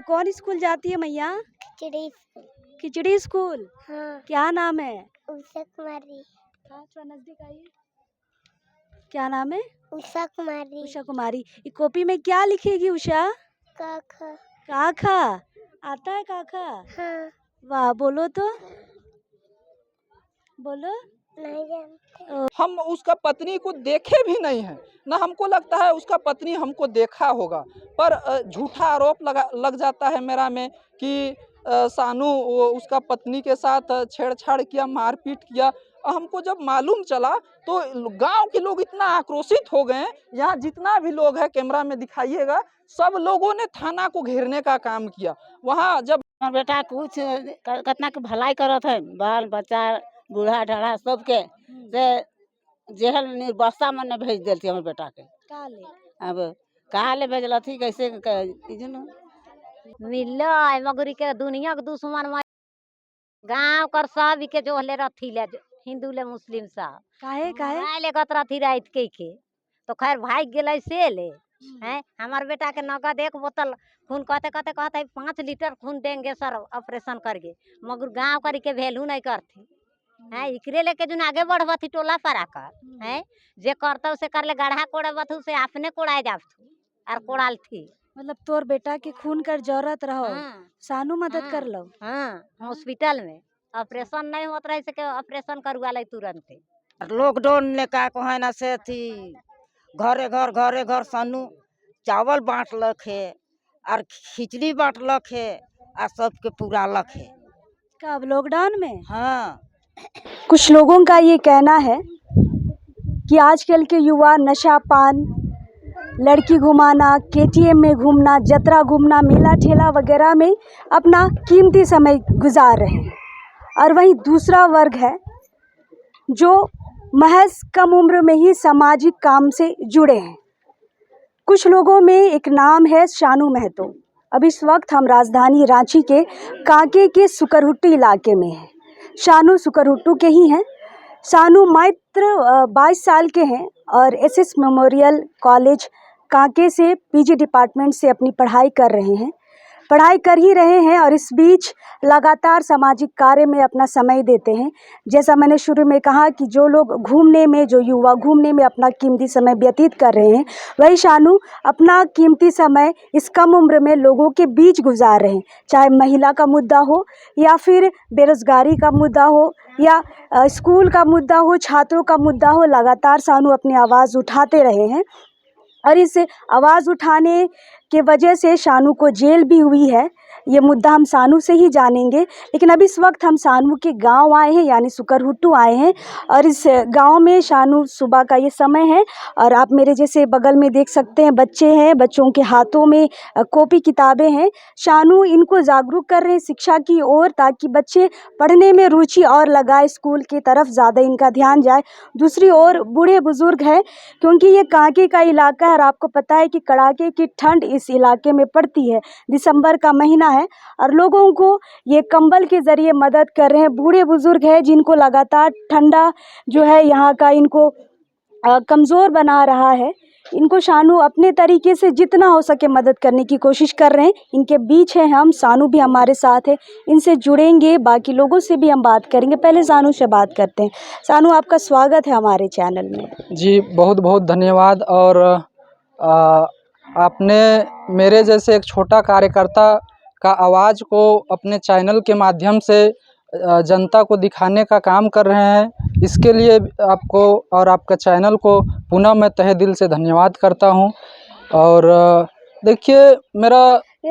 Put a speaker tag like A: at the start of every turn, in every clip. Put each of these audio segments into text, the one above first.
A: कौन स्कूल जाती है मैया?
B: खिचड़ी स्कूल।
A: खिचड़ी स्कूल।
B: हाँ।
A: क्या नाम है?
B: उषा कुमारी।
A: थोड़ा नजदीक आइए। क्या नाम है?
B: उषा कुमारी।
A: उषा कुमारी। ये कॉपी में क्या लिखेगी उषा?
B: काका।
A: काका। आता है काका?
B: हाँ।
A: वाह, बोलो तो। बोलो।
B: नहीं जानते।
C: हम उसका पत्नी को देखे भी नहीं है, ना हमको लगता है उसका पत्नी हमको देखा होगा, पर झूठा आरोप लग जाता है मेरा में कि सानू उसका पत्नी के साथ छेड़छाड़ किया, मारपीट किया। हमको जब मालूम चला तो गांव के लोग इतना आक्रोशित हो गए। यहाँ जितना भी लोग है कैमरा में दिखाइएगा, सब लोगों ने थाना को घेरने का काम किया। वहाँ जब
D: बेटा कुछ कितना के भलाई करत है, बाल बच्चा बूढ़ा ढाढ़ा सबके से जेहल बस्ता में न भेज देती हमारे बेटा के। अब कहाँ ले भेजल थी, कैसे
E: मिलो मगरी के दुनिया के दुश्मन में गांव कर सब के जो ले रथी ले हिंदू ले मुस्लिम सब
A: काहे
E: ले गत रथी रात के तो खैर भाग गेलै से ले हैं। हमार बेटा के नगद 1 बोतल खून कहते 5 लीटर खून देंगे सर ऑपरेशन करके, मगर गांव करी के वैल्यू नहीं करती है। इकरे लेके जो आगे बढ़बथी टोला पर आकर है, जे करता उसे कर ले, गढ़ा कोड़बथ उसे अपने कोड़ाए जाबथू और कोड़ाल थी।
A: मतलब तोर बेटा के खून कर जरूरत रहो, सानू मदद कर लो।
E: हाँ, हॉस्पिटल में ऑपरेशन नहीं होत रहे से ऑपरेशन करवा ले तुरंत।
D: लॉकडाउन ने का कहे ना से थी घरे घर सानू चावल बांटलक है और खिचड़ी बांटलक है और सबके पुरालक है।
A: कब? लॉकडाउन में?
D: हाँ।
A: कुछ लोगों का ये कहना है कि आजकल के युवा नशा पान, लड़की घुमाना, केटीएम में घूमना, जतरा घूमना, मेला ठेला वगैरह में अपना कीमती समय गुजार रहे हैं। और वहीं दूसरा वर्ग है जो महज कम उम्र में ही सामाजिक काम से जुड़े हैं। कुछ लोगों में एक नाम है शानू महतो। अब इस वक्त हम राजधानी रांची के कांके के सुकरहुट्टी इलाके में हैं। शानू सुकरहुट्टू के ही हैं। शानू मात्र 22 साल के हैं और एसएस मेमोरियल कॉलेज कांके से पीजी डिपार्टमेंट से अपनी पढ़ाई कर ही रहे हैं और इस बीच लगातार सामाजिक कार्य में अपना समय देते हैं। जैसा मैंने शुरू में कहा कि जो लोग घूमने में, जो युवा घूमने में अपना कीमती समय व्यतीत कर रहे हैं, वही शानू अपना कीमती समय इस कम उम्र में लोगों के बीच गुजार रहे हैं। चाहे महिला का मुद्दा हो या फिर बेरोजगारी का मुद्दा हो या स्कूल का मुद्दा हो, छात्रों का मुद्दा हो, लगातार शानू अपनी आवाज़ उठाते रहे हैं। और इस आवाज़ उठाने के वजह से शानू को जेल भी हुई है। ये मुद्दा हम शानू से ही जानेंगे। लेकिन अब इस वक्त हम शानू के गांव आए हैं, यानी सुकरहुट्टू आए हैं और इस गांव में शानू सुबह का ये समय है और आप मेरे जैसे बगल में देख सकते हैं बच्चे हैं, बच्चों के हाथों में कॉपी किताबें हैं। शानू इनको जागरूक कर रहे हैं शिक्षा की ओर, ताकि बच्चे पढ़ने में रुचि और लगाए, स्कूल की तरफ ज़्यादा इनका ध्यान जाए। दूसरी ओर बूढ़े बुजुर्ग हैं, क्योंकि ये कांके का इलाका है और आपको पता है कि कड़ाके की ठंड इस इलाके में पड़ती है। दिसंबर का महीना है और लोगों को ये कंबल के ज़रिए मदद कर रहे हैं। बूढ़े बुजुर्ग हैं जिनको लगातार ठंडा जो है यहाँ का इनको कमज़ोर बना रहा है। इनको शानू अपने तरीके से जितना हो सके मदद करने की कोशिश कर रहे हैं। इनके बीच है हम, शानू भी हमारे साथ है, इनसे जुड़ेंगे, बाकी लोगों से भी हम बात करेंगे। पहले शानू से बात करते हैं। शानू, आपका स्वागत है हमारे चैनल में।
C: जी बहुत बहुत धन्यवाद। और आपने मेरे जैसे एक छोटा कार्यकर्ता का आवाज़ को अपने चैनल के माध्यम से जनता को दिखाने का काम कर रहे हैं, इसके लिए आपको और आपका चैनल को पुनः मैं तहे दिल से धन्यवाद करता हूं। और देखिए मेरा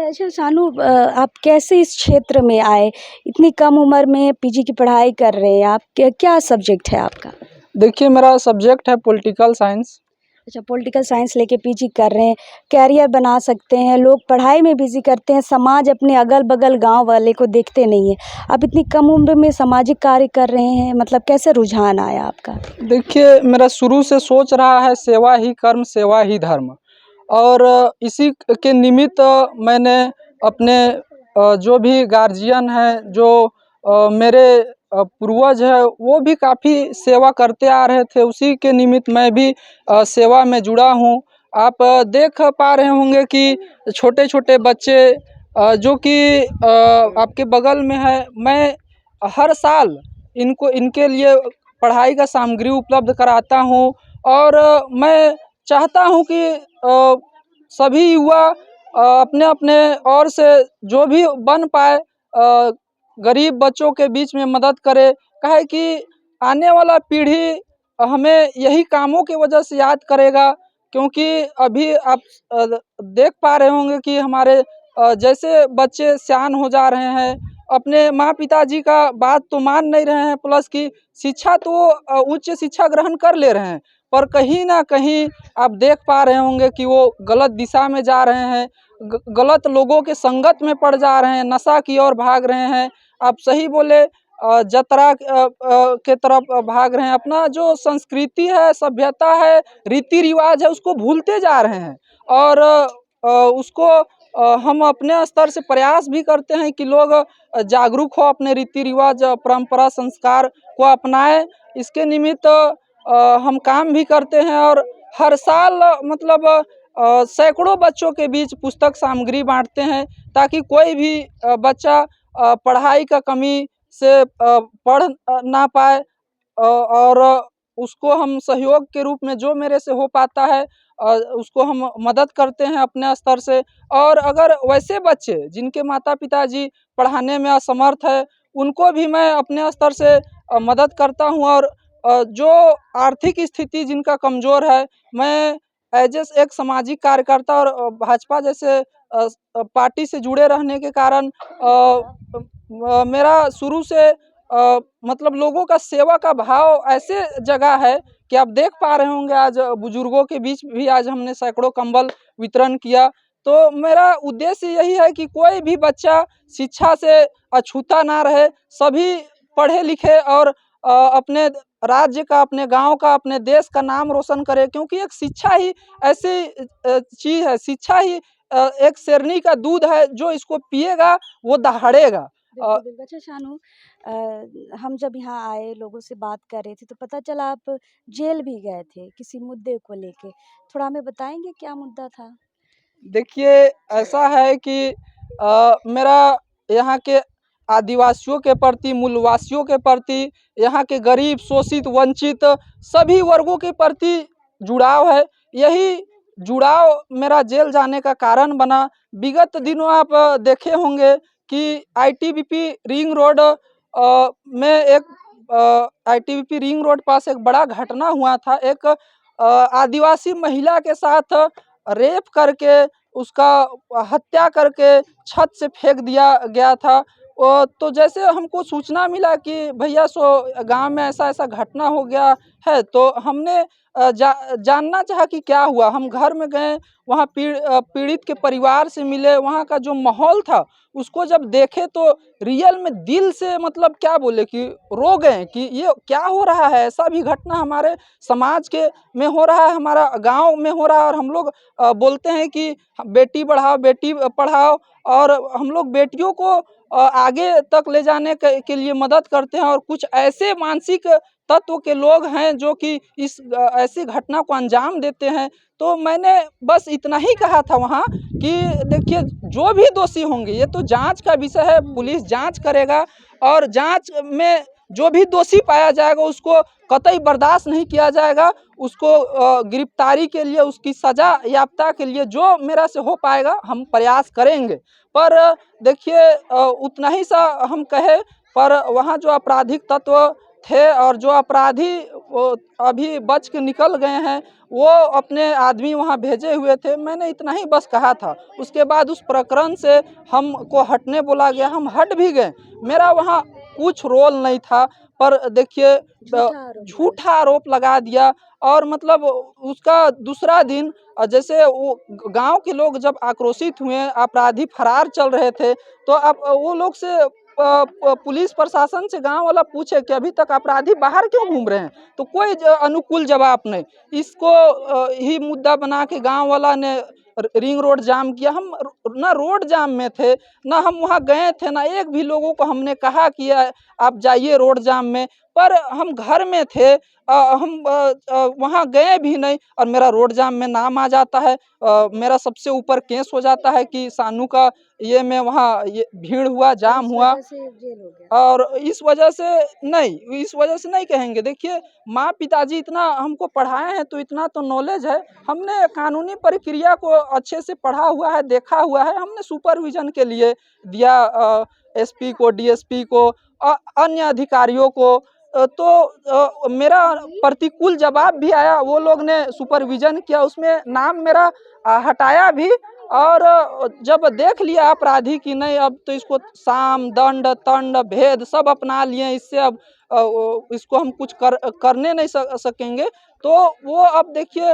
A: अच्छा शानू, आप कैसे इस क्षेत्र में आए? इतनी कम उम्र में पीजी की पढ़ाई कर रहे हैं आप, क्या सब्जेक्ट है आपका?
C: देखिए मेरा सब्जेक्ट है पॉलिटिकल साइंस।
A: अच्छा, पॉलिटिकल साइंस लेके पीजी कर रहे हैं। कैरियर बना सकते हैं, लोग पढ़ाई में बिजी करते हैं, समाज अपने अगल बगल गांव वाले को देखते नहीं है। आप इतनी कम उम्र में सामाजिक कार्य कर रहे हैं, मतलब कैसे रुझान आया आपका?
C: देखिए मेरा शुरू से सोच रहा है सेवा ही कर्म, सेवा ही धर्म, और इसी के निमित्त मैंने अपने जो भी गार्जियन हैं, जो मेरे पूर्वज है, वो भी काफ़ी सेवा करते आ रहे थे, उसी के निमित्त मैं भी सेवा में जुड़ा हूँ। आप देख पा रहे होंगे कि छोटे छोटे बच्चे जो कि आपके बगल में है। मैं हर साल इनके लिए पढ़ाई का सामग्री उपलब्ध कराता हूँ और मैं चाहता हूँ कि सभी युवा अपने अपने ओर से जो भी बन पाए गरीब बच्चों के बीच में मदद करे। काहे कि आने वाला पीढ़ी हमें यही कामों की वजह से याद करेगा, क्योंकि अभी आप देख पा रहे होंगे कि हमारे जैसे बच्चे सयान हो जा रहे हैं, अपने माँ पिताजी का बात तो मान नहीं रहे हैं, प्लस की शिक्षा तो उच्च शिक्षा ग्रहण कर ले रहे हैं, पर कहीं ना कहीं आप देख पा रहे होंगे कि वो गलत दिशा में जा रहे हैं, गलत लोगों के संगत में पड़ जा रहे हैं, नशा की ओर भाग रहे हैं। आप सही बोले, जतरा के तरफ भाग रहे हैं। अपना जो संस्कृति है, सभ्यता है, रीति रिवाज है, उसको भूलते जा रहे हैं। और उसको हम अपने स्तर से प्रयास भी करते हैं कि लोग जागरूक हो, अपने रीति रिवाज, परंपरा, संस्कार को अपनाएं। इसके निमित्त हम काम भी करते हैं और हर साल मतलब सैकड़ों बच्चों के बीच पुस्तक सामग्री बांटते हैं, ताकि कोई भी बच्चा पढ़ाई का कमी से पढ़ ना पाए। और उसको हम सहयोग के रूप में जो मेरे से हो पाता है उसको हम मदद करते हैं अपने स्तर से। और अगर वैसे बच्चे जिनके माता पिताजी पढ़ाने में असमर्थ है, उनको भी मैं अपने स्तर से मदद करता हूं। और जो आर्थिक स्थिति जिनका कमज़ोर है, मैं एज एक सामाजिक कार्यकर्ता और भाजपा जैसे पार्टी से जुड़े रहने के कारण मेरा शुरू से मतलब लोगों का सेवा का भाव ऐसे जगह है कि आप देख पा रहे होंगे, आज बुजुर्गों के बीच भी आज हमने सैकड़ों कंबल वितरण किया। तो मेरा उद्देश्य यही है कि कोई भी बच्चा शिक्षा से अछूता ना रहे, सभी पढ़े लिखे और अपने राज्य का, अपने गांव का, अपने देश का नाम रोशन करे। क्योंकि एक शिक्षा ही ऐसी चीज़ है, शिक्षा ही एक शेरनी का दूध है, जो इसको पिएगा वो दहाड़ेगा।
A: बिल्कुल, बिल्कुल। अच्छा शानू, हम जब यहाँ आए, लोगों से बात कर रहे थे, तो पता चला आप जेल भी गए थे किसी मुद्दे को लेके। थोड़ा हमें बताएँगे क्या मुद्दा था?
C: देखिए, ऐसा है कि मेरा यहाँ के आदिवासियों के प्रति, मूलवासियों के प्रति, यहाँ के गरीब, शोषित, वंचित सभी वर्गों के प्रति जुड़ाव है। यही जुड़ाव मेरा जेल जाने का कारण बना। विगत दिनों आप देखे होंगे कि आईटीबीपी रिंग रोड में आईटीबीपी रिंग रोड पास एक बड़ा घटना हुआ था। एक आदिवासी महिला के साथ रेप करके, उसका हत्या करके छत से फेंक दिया गया था। तो जैसे हमको सूचना मिला कि भैया गांव में ऐसा ऐसा घटना हो गया है, तो हमने जानना चाहा कि क्या हुआ। हम घर में गए, वहाँ पीड़ित के परिवार से मिले, वहाँ का जो माहौल था उसको जब देखे तो रियल में दिल से मतलब क्या बोले कि रो गए कि ये क्या हो रहा है। ऐसा भी घटना हमारे समाज के में हो रहा है, हमारा गांव में हो रहा है। और हम लोग बोलते हैं कि बेटी बढ़ाओ, बेटी पढ़ाओ, और हम लोग बेटियों को आगे तक ले जाने के लिए मदद करते हैं। और कुछ ऐसे मानसिक तत्व के लोग हैं जो कि इस ऐसी घटना को अंजाम देते हैं। तो मैंने बस इतना ही कहा था वहाँ कि देखिए, जो भी दोषी होंगे, ये तो जांच का विषय है, पुलिस जांच करेगा, और जांच में जो भी दोषी पाया जाएगा उसको कतई बर्दाश्त नहीं किया जाएगा। उसको गिरफ्तारी के लिए, उसकी सजा याफ्ता के लिए जो मेरा से हो पाएगा हम प्रयास करेंगे। पर देखिए, उतना ही सा हम कहे, पर वहाँ जो आपराधिक तत्व थे और जो अपराधी अभी बच के निकल गए हैं, वो अपने आदमी वहाँ भेजे हुए थे। मैंने इतना ही बस कहा था। उसके बाद उस प्रकरण से हमको हटने बोला गया, हम हट भी गए। मेरा वहाँ कुछ रोल नहीं था, पर देखिए झूठा आरोप लगा दिया। और मतलब उसका दूसरा दिन जैसे वो गांव के लोग जब आक्रोशित हुए, अपराधी फरार चल रहे थे, तो अब वो लोग से पुलिस प्रशासन से गांव वाला पूछे कि अभी तक अपराधी बाहर क्यों घूम रहे हैं, तो कोई अनुकूल जवाब नहीं। इसको ही मुद्दा बना के गांव वाला ने रिंग रोड जाम किया। हम ना रोड जाम में थे, ना हम वहां गए थे, ना एक भी लोगों को हमने कहा कि आप जाइए रोड जाम में। पर हम घर में थे, हम वहाँ गए भी नहीं और मेरा रोड जाम में नाम आ जाता है। मेरा सबसे ऊपर केस हो जाता है कि सानू का ये में वहाँ ये भीड़ हुआ, जाम हुआ। और इस वजह से नहीं कहेंगे। देखिए, माँ पिताजी इतना हमको पढ़ाए हैं तो इतना तो नॉलेज है, हमने कानूनी प्रक्रिया को अच्छे से पढ़ा हुआ है, देखा हुआ है। हमने सुपरविजन के लिए दिया एसपी को, डीएसपी को, अन्य अधिकारियों को। तो मेरा प्रतिकूल जवाब भी आया, वो लोग ने सुपरविजन किया, उसमें नाम मेरा हटाया भी। और जब देख लिया अपराधी की नहीं, अब तो इसको साम दंड तंड भेद सब अपना लिए, इससे अब इसको हम कुछ करने नहीं सकेंगे। तो वो अब देखिए,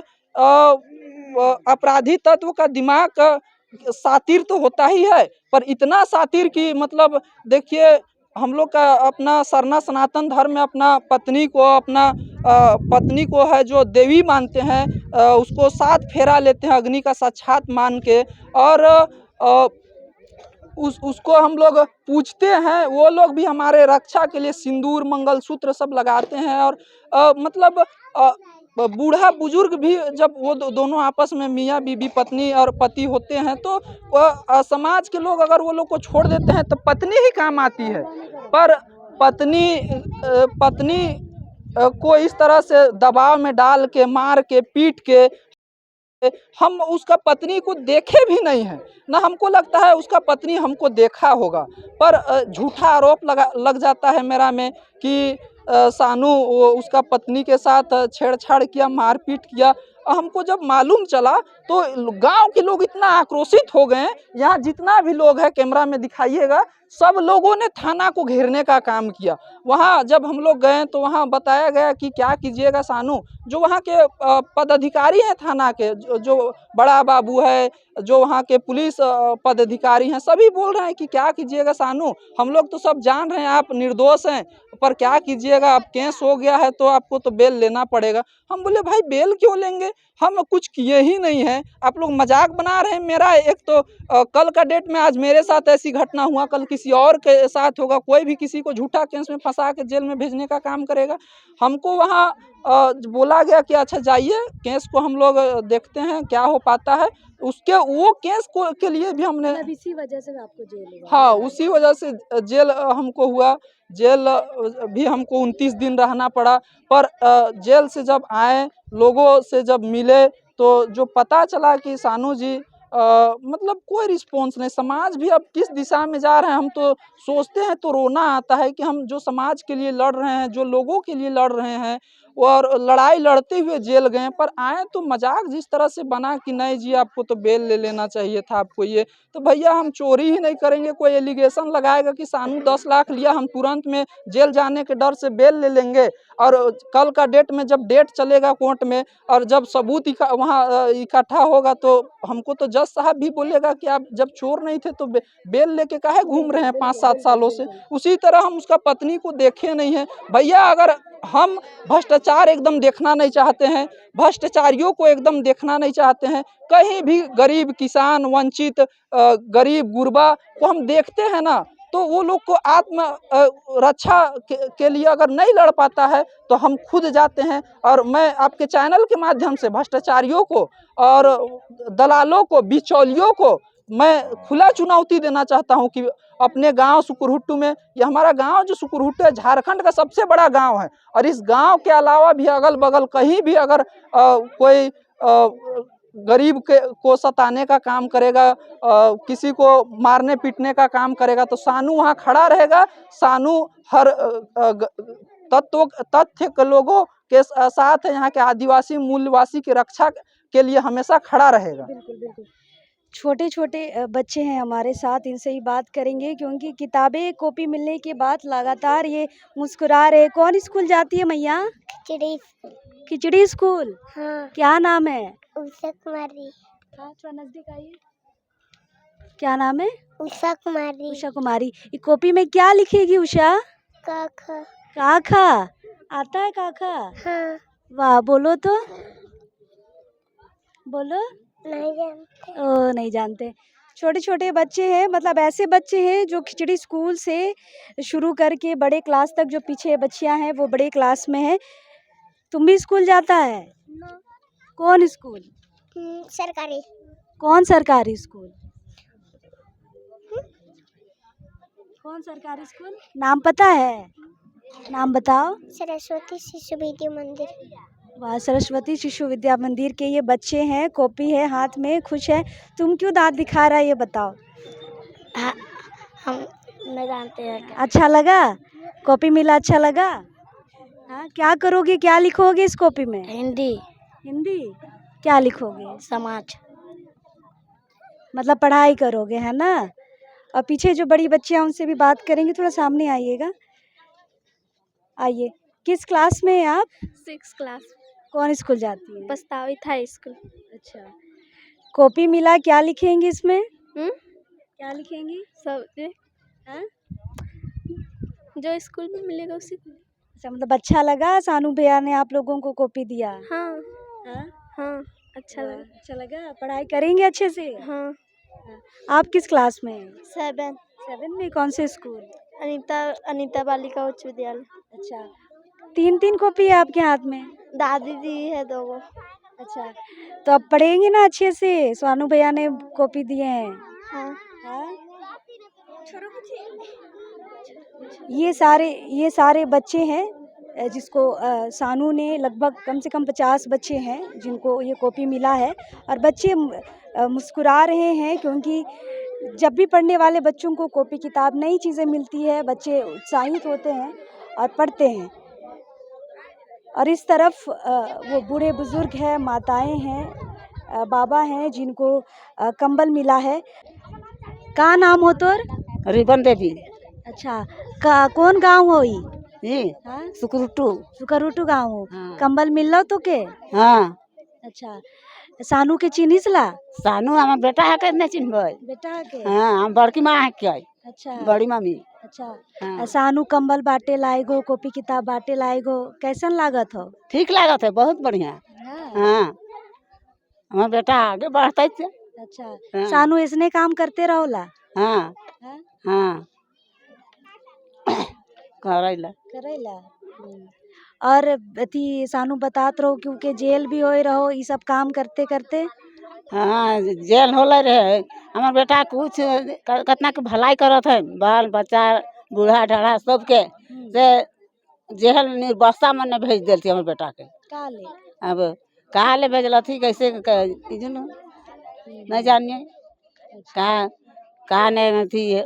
C: अपराधी तत्व का दिमाग सातिर तो होता ही है, पर इतना सातिर कि मतलब देखिए, हम लोग का अपना सरना सनातन धर्म में अपना पत्नी को है जो देवी मानते हैं, उसको 7 फेरा लेते हैं अग्नि का साक्षात मान के। और उसको हम लोग पूजते हैं। वो लोग भी हमारे रक्षा के लिए सिंदूर मंगलसूत्र सब लगाते हैं। और मतलब बूढ़ा बुजुर्ग भी जब वो दोनों आपस में मियाँ बीबी पत्नी और पति होते हैं, तो समाज के लोग अगर वो लोग को छोड़ देते हैं तो पत्नी ही काम आती है। पर पत्नी को इस तरह से दबाव में डाल के, मार के, पीट के, हम उसका पत्नी को देखे भी नहीं है, ना हमको लगता है उसका पत्नी हमको देखा होगा। पर झूठा आरोप लग जाता है मेरा में कि सानू उसका पत्नी के साथ छेड़छाड़ किया, मारपीट किया। हमको जब मालूम चला तो गांव के लोग इतना आक्रोशित हो गए। यहाँ जितना भी लोग है, कैमरा में दिखाइएगा, सब लोगों ने थाना को घेरने का काम किया। वहाँ जब हम लोग गए तो वहाँ बताया गया कि क्या कीजिएगा सानू, जो वहाँ के पदाधिकारी हैं थाना के, जो बड़ा बाबू है, जो वहाँ के पुलिस पदाधिकारी हैं, सभी बोल रहे हैं कि क्या कीजिएगा सानू, हम लोग तो सब जान रहे हैं आप निर्दोष हैं, पर क्या कीजिएगा, अब केस हो गया है तो आपको तो बेल लेना पड़ेगा। हम बोले भाई बेल क्यों लेंगे, हम कुछ किए ही नहीं हैं, आप लोग मजाक बना रहे हैं। मेरा एक तो कल का डेट में आज मेरे साथ ऐसी घटना हुआ, कल किसी और के साथ होगा। कोई भी किसी को झूठा केस में फंसा के जेल में भेजने का काम करेगा। हमको वहाँ बोला गया कि अच्छा जाइए, केस को हम लोग देखते हैं क्या हो पाता है। उसके वो केस को के लिए भी हमने,
A: इसी वजह से आपको जेल हुआ?
C: हाँ, उसी वजह से जेल हमको हुआ। जेल भी हमको 29 दिन रहना पड़ा। पर जेल से जब आए, लोगों से जब मिले, तो जो पता चला कि सानू जी मतलब कोई रिस्पॉन्स नहीं। समाज भी अब किस दिशा में जा रहे हैं, हम तो सोचते हैं तो रोना आता है कि हम जो समाज के लिए लड़ रहे हैं, जो लोगों के लिए लड़ रहे हैं, और लड़ाई लड़ते हुए जेल गए, पर आए तो मजाक जिस तरह से बना कि नहीं जी आपको तो बेल ले लेना चाहिए था आपको ये। तो भैया हम चोरी ही नहीं करेंगे, कोई एलिगेशन लगाएगा कि सानू 10 लाख लिया, हम तुरंत में जेल जाने के डर से बेल ले लेंगे। और कल का डेट में जब डेट चलेगा कोर्ट में, और जब सबूत वहाँ इकट्ठा होगा, तो हमको तो जज साहब भी बोलेगा कि आप जब चोर नहीं थे तो बेल लेके काहे घूम रहे हैं 5-7 सालों से। उसी तरह हम उसका पत्नी को देखे नहीं है। भैया अगर हम भ्रष्टाचार एकदम देखना नहीं चाहते हैं, भ्रष्टाचारियों को एकदम देखना नहीं चाहते हैं, कहीं भी गरीब किसान, वंचित, गरीब गुरबा को हम देखते हैं ना, तो वो लोग को आत्म रक्षा के लिए अगर नहीं लड़ पाता है तो हम खुद जाते हैं। और मैं आपके चैनल के माध्यम से भ्रष्टाचारियों को और दलालों को, बिचौलियों को मैं खुला चुनौती देना चाहता हूं कि अपने गांव सुकुरहुट्टू में, ये हमारा गांव जो सुकुरहुट्टू है झारखंड का सबसे बड़ा गांव है, और इस गांव के अलावा भी अगल बगल कहीं भी अगर कोई गरीब को सताने का काम करेगा, किसी को मारने पीटने का काम करेगा, तो सानू वहाँ खड़ा रहेगा। सानू हर तथ्य के लोगों के साथ है, यहाँ के आदिवासी मूलवासी की रक्षा के लिए हमेशा खड़ा रहेगा।
A: बिल्कुल बिल्कुल। छोटे छोटे बच्चे हैं हमारे साथ, इनसे ही बात करेंगे, क्योंकि किताबें कॉपी मिलने के बाद लगातार ये मुस्कुरा रहे। कौन स्कूल जाती है मैया?
B: खिचड़ी स्कूल।
A: खिचड़ी स्कूल।
B: हाँ।
A: क्या नाम है?
B: उषा कुमारी।
A: हाँ, थोड़ा नजदीक आइए। क्या नाम है?
B: उषा कुमारी।
A: उषा कुमारी। ये कॉपी में क्या लिखेगी उषा?
B: काखा।
A: काखा आता है? काखा?
B: हाँ।
A: वाह, बोलो तो, बोलो।
B: नहीं जानते।
A: ओ नहीं जानते। छोटे छोटे बच्चे हैं, मतलब ऐसे बच्चे हैं जो खिचड़ी स्कूल से शुरू करके बड़े क्लास तक, जो पीछे बच्चियां हैं वो बड़े क्लास में हैं। तुम भी स्कूल जाता है? कौन स्कूल?
B: सरकारी।
A: कौन सरकारी स्कूल? कौन सरकारी स्कूल? नाम पता है? नाम बताओ।
B: सरस्वती शिशु विद्या मंदिर।
A: वाह, सरस्वती शिशु विद्या मंदिर के ये बच्चे हैं, कॉपी है हाथ में, खुश है। तुम क्यों दांत दिखा रहा है ये बताओ?
B: हम न जानते हैं क्या।
A: अच्छा लगा? कॉपी मिला, अच्छा लगा? हाँ, क्या करोगे, क्या लिखोगे इस कॉपी में?
B: हिंदी।
A: हिंदी? क्या लिखोगे?
B: समाज।
A: मतलब पढ़ाई करोगे, है ना? और पीछे जो बड़ी बच्चियां उनसे भी बात करेंगे, थोड़ा सामने आइएगा। आइए, किस क्लास में हैं आप?
B: 6th class.
A: कौन स्कूल जाती है?
B: प्रस्तावित हाई स्कूल।
A: अच्छा, कॉपी मिला, क्या लिखेंगे इसमें? क्या लिखेंगी?
B: सब
A: हाँ?
B: जो स्कूल में मिलेगा उसी।
A: अच्छा, मतलब अच्छा लगा सानू भैया ने आप लोगों को कॉपी दिया?
B: हाँ
A: हाँ?
B: हाँ अच्छा
A: वाह,
B: लगा।
A: अच्छा लगा? पढ़ाई करेंगे अच्छे से?
B: हाँ।
A: हाँ। आप किस क्लास में हैं?
B: 7।
A: 7 में? कौन से स्कूल?
B: अनीता बालिका उच्च विद्यालय।
A: अच्छा, 3 कॉपी है आपके हाथ में?
B: दादी दी है 2
A: अच्छा, तो अब पढ़ेंगे ना अच्छे से? सोनू भैया ने कॉपी दिए हैं।
B: हाँ।
A: हाँ? ये सारे बच्चे हैं जिसको सानू ने, लगभग कम से कम 50 बच्चे हैं जिनको ये कॉपी मिला है। और बच्चे मुस्कुरा रहे हैं क्योंकि जब भी पढ़ने वाले बच्चों को कॉपी किताब नई चीज़ें मिलती है, बच्चे उत्साहित होते हैं और पढ़ते हैं। और इस तरफ वो बूढ़े बुजुर्ग हैं, माताएं हैं, बाबा हैं जिनको कंबल मिला है। का नाम हो तोर?
D: रिबन देवी।
A: अच्छा, कौन गाँव हो ई?
D: ये
A: हाँ?
D: सुकुरुटू।
A: सुकरुटू गाँव हो।
D: हाँ।
A: कंबल मिल तो के?
D: हाँ,
A: अच्छा, सानू के चिन्हिस ला?
D: सानू हमार बेटा है के नहीं चिन्हबै।
A: बेटा के?
D: हाँ, हम बड़की माँ है क्या?
A: अच्छा,
D: बड़ी मम्मी।
A: अच्छा।
D: हाँ।
A: सानू कंबल बाटे लाएगो, कॉपी किताब बाटे लाएगो, कैसन लागत हो?
D: ठीक लागत है, बहुत बढ़िया।
A: हाँ।
D: हाँ, हमार बेटा आगे बढ़ते थे।
A: अच्छा,
D: हाँ।
A: सानू इसने काम करते रहोला?
D: हाँ
A: हाँ?
D: हाँ करेला।
A: करेला। और अथी सानू बतात रहो क्योंकि जेल भी होए रहो, ये सब काम करते करते?
D: हाँ, जेल होले रहे। हमार बेटा कुछ कितना के भलाई करत है, बाल बच्चा बूढ़ा ढाढ़ा सबके से जेल निर्बस्ता में न भेज देती हमार बेटा के।
A: काले?
D: अब कहाँ ले भेजल थी, कैसे नहीं जानिए। कहाँ ने थी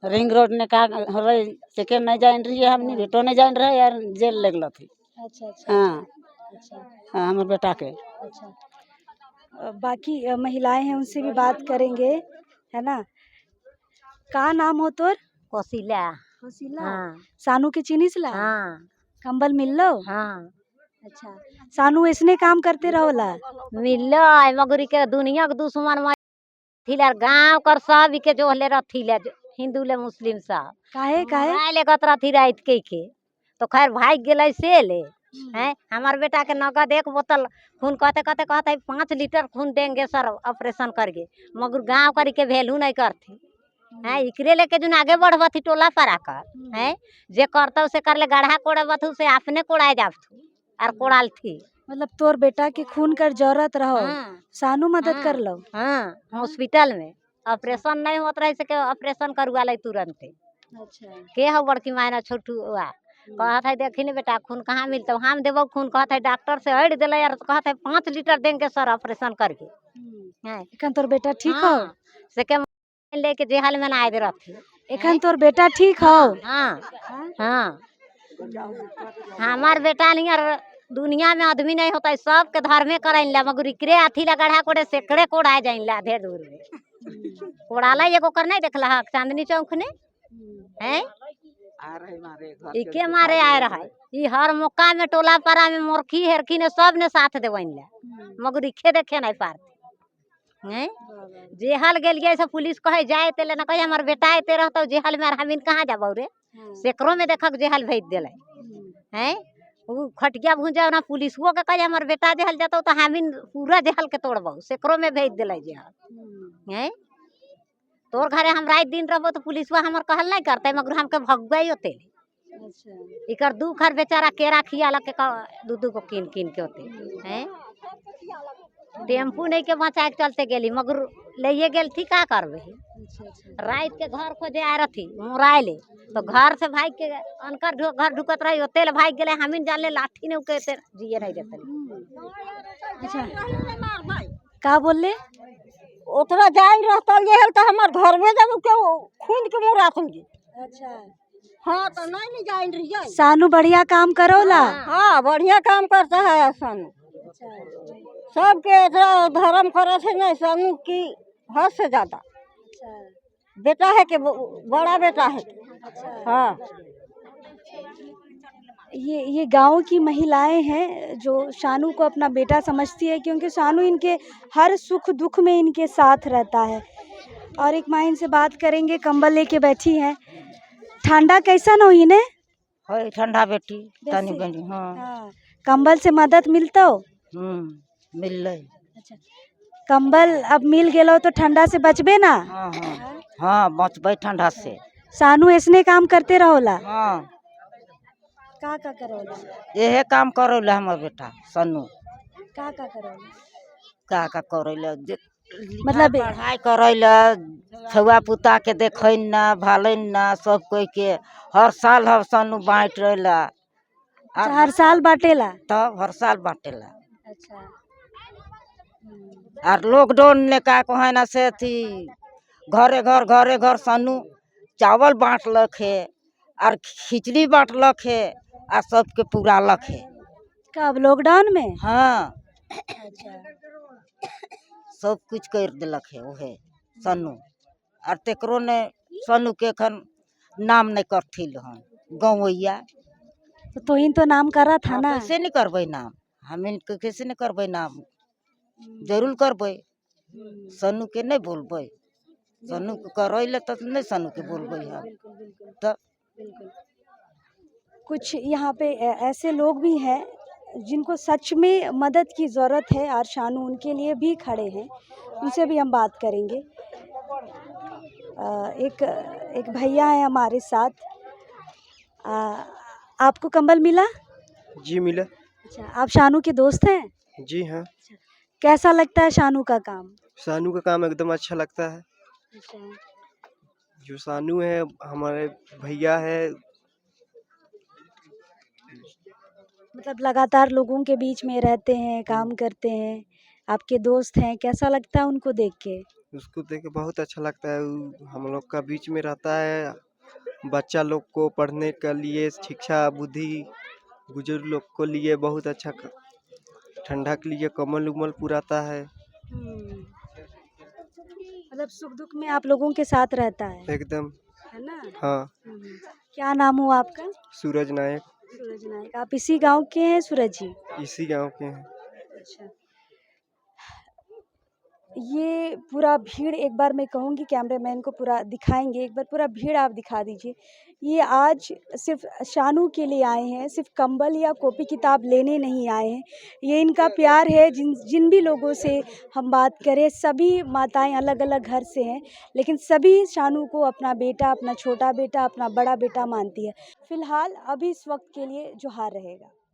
D: रिंग रोड ने कहा हरे सेके नहीं जान रही है, हमने बेटो नहीं जान रहा यार, जेल लगल थी।
A: अच्छा अच्छा।
D: हाँ
A: अच्छा
D: हाँ, हमारे बेटा के।
A: अच्छा। बाकी महिलाएं हैं उनसे भी बात करेंगे, है ना? का नाम हो तोर?
E: कोसिला।
A: कोसिला।
E: हाँ
A: सानू के चिन्हिस ला?
E: हाँ
A: कंबल मिल लो?
E: हाँ
A: अच्छा, सानू इसने काम करते रहोला?
E: मिलो मगरी के दुनिया के दुश्मन में थिलर गांव कर सब के जो ले रथिले, हिंदू ले मुस्लिम सब
A: काहे काहे?
E: माय ले गत रथी रात के तो खैर भाग गेलै से ले हैं। हमार बेटा के नगद 1 बोतल खून कहते 5 लीटर खून देंगे सर ऑपरेशन करके, मगर गांव करी के वैल्यू नहीं करती हैं। इकरे लेके जो आगे बढ़बथी टोला परा कर हैं, जे करता से कर ले, गढ़ा कोड़बथू से अपने कोड़ाए जाबथू और कोड़ाल थी।
A: मतलब तोर बेटा के खून कर जरूरत रहो,
E: हाँ।
A: सानू मदद कर लो?
E: हाँ, हॉस्पिटल में ऑपरेशन नहीं होत रहे से के ऑपरेशन करवा ले तुरंत।
A: अच्छा।
E: के हो बड़की मायना छोटू हुआ कहत है देखी नहीं बेटा खून कहाँ मिलता, हम देवो खून, कहत है डॉक्टर से हट दिले यार, तो कहत है 5 लीटर देंगे सर ऑपरेशन करके हैं।
A: एखन तोर बेटा ठीक हो?
E: हाँ, से के लेके जेहल में ना दे रथी।
A: एखन तोर बेटा ठीक हो?
E: हाँ हाँ, हमार बेटा नहीं यार, दुनिया में आदमी नहीं होता है, सबके धर्मे कर ला, मगर इकरे अथी ला गढ़ा कोड़े सेकड़े कोड़ाए जाइन ला ढेर दूर में कोड़ाला एगो कर नहीं देखला चांदनी चौक ने हैं, इके मारे आए रहा। ई हर मौका में टोला पारा में मोरखी हेरखी ने सब ने साथ देवन ला, मगर इखे देखे नहीं पारती हैं। जेहल गेलिए से पुलिस कहे जाए तेले ना कहे हमार बेटा एते रहता जेहल में, हमीन कहाँ जाबो रे, सेकरो में देखक जेहल भेज दिले हैं। वो खटिया भूंजा ना पुलिसो के कहे हमार बेटा जेहल जाता तो हमीन पूरा जेहल के तोड़बो, सेकरो में भेज दिले जेहल हैं। तोर घरे हम रात दिन रहबो तो पुलिसवा हमर कहल नहीं करते, मगर हमके भगवाई होते। इकर दू घर बेचारा केरा खियाला के दू को कीन कीन के होते हैं। टेम्पू नहीं के बचा के चलते गेली, मगर ले गेल थी का करबे। रात के घर खोजे आ रही मोराइले, तो घर से भाग के अनकर घर ढुकत रही, होते भाग गेले। हमीन जान ले लाठी ने उके जिए नहीं देते।
A: अच्छा का बोले
D: उतना जान रहता ये तो हमार घर में जब के खून के मुरा सुनगी।
A: अच्छा
D: हाँ तो नहीं जान रही है।
A: सानू बढ़िया काम करोला।
D: हाँ बढ़िया काम करता है सानू, सबके धर्म करे थे नहीं सानू की हद से ज्यादा। बेटा है कि बड़ा बेटा है। हाँ
A: ये गांव की महिलाएं हैं जो शानू को अपना बेटा समझती है, क्योंकि शानू इनके हर सुख दुख में इनके साथ रहता है। और एक माँ इनसे बात करेंगे, कंबल लेके बैठी हैं। ठंडा कैसा न हुई ने?
D: होय ठंडा बेटी तनी
A: बेसी?
D: बनी। हाँ
A: हाँ, कंबल से मदद मिलता हो?
D: मिल रही।
A: अच्छा, कंबल अब मिल गेलो तो ठंडा से बचबे ना?
D: हाँ हाँ हाँ बचबे ठंडा से।
A: शानू ऐसने काम करते रहोला?
D: हाँ
A: का करोला?
D: यही काम करोला हमार बेटा सन्नू।
A: का करोला?
D: का करोला
A: मतलब
D: पढ़ाई करोला, छुआ पुता के देखन ना भालन ना, सब कोई के हर साल हर सन्नू बांट रहेला।
A: हर साल बाटेला?
D: तब हर साल बांटेला।
A: अच्छा।
D: और लॉकडाउन ने का कहे ना से थी घरे घर सन्नू चावल बांटलक है और खिचड़ी बांटलक है और सबके पूरा लख है।
A: कब लॉकडाउन में?
D: हाँ
A: अच्छा।
D: सब कुछ कर दिलक है वह सन्नू। और तेकरो ने सन्नू के एखन नाम नहीं करथिल हन गवैया।
A: तो तोहिन तो नाम करा था ना?
D: कैसे नहीं करबे नाम, हम इनके कैसे नहीं करबे नाम, जरूर करबे। सन्नू के नहीं बोलबे, सन्नू के करैले तो नहीं सन्नू के बोलबे हम। तो
A: कुछ यहाँ पे ऐसे लोग भी हैं जिनको सच में मदद की ज़रूरत है और शानू उनके लिए भी खड़े हैं, उनसे भी हम बात करेंगे। एक भैया है हमारे साथ। आपको कंबल मिला?
F: जी मिला।
A: अच्छा, आप शानू के दोस्त हैं?
F: जी हाँ।
A: कैसा लगता है शानू का काम?
F: शानू का काम एकदम अच्छा लगता है।
A: अच्छा।
F: जो शानू है हमारे भैया है।
A: मतलब लगातार लोगों के बीच में रहते हैं, काम करते हैं, आपके दोस्त हैं, कैसा लगता है उनको देख के?
F: उसको देख के बहुत अच्छा लगता है। हम लोग का बीच में रहता है, बच्चा लोग को पढ़ने के लिए शिक्षा बुद्धि, बुजुर्ग लोग को लिए बहुत अच्छा, ठंडा के लिए कम्बल उम्बल पुराता है।
A: मतलब सुख दुख में आप लोगों के साथ रहता है?
F: एकदम।
A: है ना?
F: हाँ।
A: क्या नाम हुआ आपका?
F: सूरज नायक।
A: सूरज नायक। आप इसी गांव के हैं सूरज जी?
F: इसी गांव के हैं।
A: अच्छा। ये पूरा भीड़ एक बार मैं कहूँगी कैमरामैन को पूरा दिखाएंगे, एक बार पूरा भीड़ आप दिखा दीजिए। ये आज सिर्फ शानू के लिए आए हैं, सिर्फ कंबल या कॉपी किताब लेने नहीं आए हैं। ये इनका प्यार है। जिन भी लोगों से हम बात करें, सभी माताएं अलग अलग घर से हैं, लेकिन सभी शानू को अपना बेटा, अपना छोटा बेटा, अपना बड़ा बेटा मानती है। फिलहाल अभी इस वक्त के लिए जोहार रहेगा।